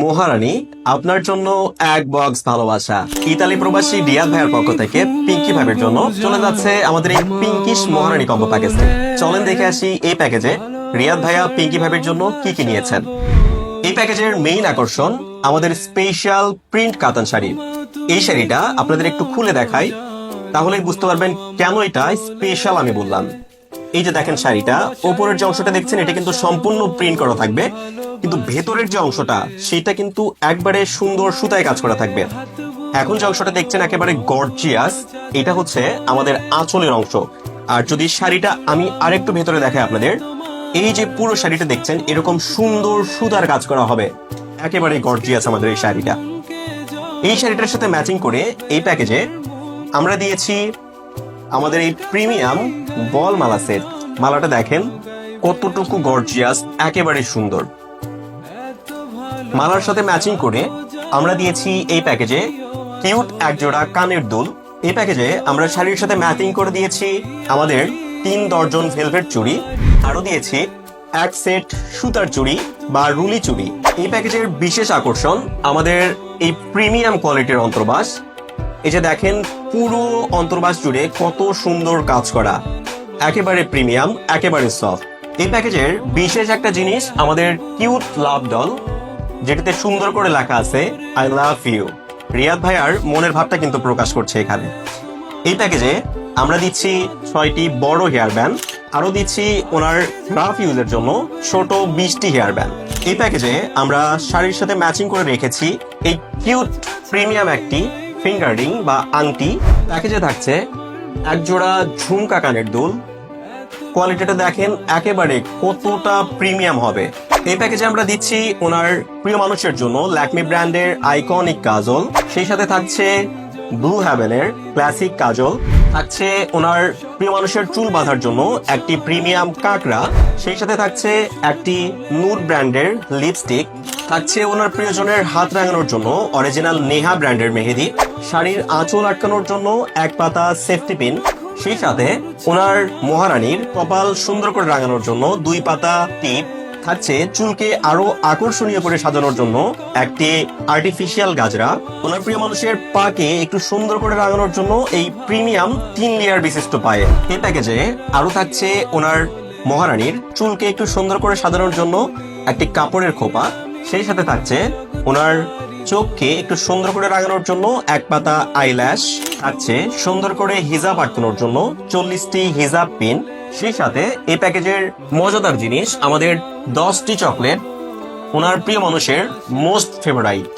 মহারানী, আপনার জন্য এক বক্স ভালোবাসা ইতালি প্রবাসী রিয়াদ ভাইয়ের পক্ষ থেকে পিঙ্কি ভাইয়ের জন্য চলে যাচ্ছে আমাদের এই পিঙ্কিশ মহারানী কম্বো প্যাকেজ। চলেন দেখে আসি এই প্যাকেজে রিয়াদ ভাইয়া পিঙ্কি ভাইয়ের জন্য কি কি নিয়েছেন। এই প্যাকেজের মেইন আকর্ষণ আমাদের স্পেশাল প্রিন্ট কাতান শাড়ি। এই শাড়িটা আপনাদের একটু খুলে দেখাই, তাহলেই বুঝতে পারবেন কেন এটা স্পেশাল আমি বললাম। এই যে দেখেন শাড়িটা, ওপরের যে অংশটা দেখছেন এটা কিন্তু সম্পূর্ণ প্রিন্ট করা থাকবে, কিন্তু ভেতরের যে অংশটা সেটা কিন্তু একবারে সুন্দর সুতায় কাজ করা থাকবে। এখন যে অংশটা দেখছেন একেবারে গর্জিয়াস, এটা হচ্ছে আমাদের আঁচলের অংশ। আর যদি শাড়িটা আমি আরেকটু ভেতরে দেখাই আপনাদের, এই যে পুরো শাড়িটা দেখছেন এরকম সুন্দর সুতার কাজ করা হবে, একেবারে গর্জিয়াস আমাদের এই শাড়িটা। এই শাড়িটার সাথে ম্যাচিং করে এই প্যাকেজে আমরা দিয়েছি আমাদের এই প্রিমিয়াম বল মালা সেট। মালাটা দেখেন কতটুকু গর্জিয়াস, একেবারে সুন্দর। মালার সাথে ম্যাচিং করে আমরা দিয়েছি এই প্যাকেজে কিউট এক জোড়া কানের দুল। এই প্যাকেজে আমরা শাড়ির সাথে ম্যাচিং করে দিয়েছি আমাদের 3 দর্জন ভেলভেট চুড়ি, আরো দিয়েছি এক সেট সুতার চুড়ি বা রুলি চুড়ি। এই প্যাকেজের বিশেষ আকর্ষণ আমাদের এই প্রিমিয়াম কোয়ালিটির অন্তর্বাস। এই যে দেখেন পুরো অন্তর্বাস জুড়ে কত সুন্দর কাজ করা, একেবারে প্রিমিয়াম, একেবারে সফট। এই প্যাকেজের বিশেষ একটা জিনিস আমাদের কিউট লাভ ডল, যেটাতে সুন্দর করে লেখা আছে আই লাভ ইউ। রিয়াদ ভাইয়ার মনের ভাবটা কিন্তু প্রকাশ করছে এখানে। এই প্যাকেজে আমরা দিচ্ছি 6টি বড় হেয়ার ব্যান্ড, আরো দিচ্ছি ওনার রাফ ইউজের জন্য ছোট 20টি হেয়ার ব্যান্ড। এই প্যাকেজে আমরা শাড়ির সাথে ম্যাচিং করে রেখেছি এই কিউট প্রিমিয়াম একটি ফিঙ্গার রিং বা আংটি। প্যাকেজে থাকছে এক জোড়া ঝুমকা কানের দুল। কোয়ালিটিটা দেখেন একেবারে কতটা প্রিমিয়াম হবে। এই প্যাকেজে আমরা দিচ্ছি ওনার প্রিয় মানুষের জন্য ল্যাকমি ব্র্যান্ডের আইকনিক কাজল, সেই সাথে থাকছে ব্লু হেভেনের ক্লাসিক কাজল, থাকছে ওনার প্রিয় মানুষের চুল বাঁধার জন্য একটি প্রিমিয়াম কাকড়া, সেই সাথে থাকছে একটি নূর ব্র্যান্ডের লিপস্টিক, থাকছে ওনার প্রিয়জনের হাত রাঙানোর জন্য অরিজিনাল নেহা ব্র্যান্ডের মেহেদি, শাড়ির আঁচল আটকানোর জন্য এক পাতা সেফটি পিন, সেই সাথে ওনার মহারানীর কপাল সুন্দর করে রাঙানোর জন্য 2 পাতা টিপ, থাকছে চুলকে আরো আকর্ষণীয় করে সাজানোর জন্য একটি আর্টিফিশিয়াল গাজরা, ওনার প্রিয় মানুষের পাকে একটু সুন্দর করে রাঙানোর জন্য এই প্রিমিয়াম 3 লেয়ার বিশিষ্ট পায়ে। এই প্যাকেজে আরো থাকছে ওনার মহারানীর চুলকে একটু সুন্দর করে সাজানোর জন্য একটি কাপড়ের খোপা, সেই সাথে থাকছে ওনার চোখকে একটু সুন্দর করে রাঙানোর জন্য এক পাতা আইল্যাশ, থাকছে সুন্দর করে হিজাব আটকানোর জন্য 40টি হিজাব পিন, সেই সাথে এই প্যাকেজের মজাদার জিনিস আমাদের 10টি চকলেট, ওনার প্রিয় মানুষের মোস্ট ফেভারাইট।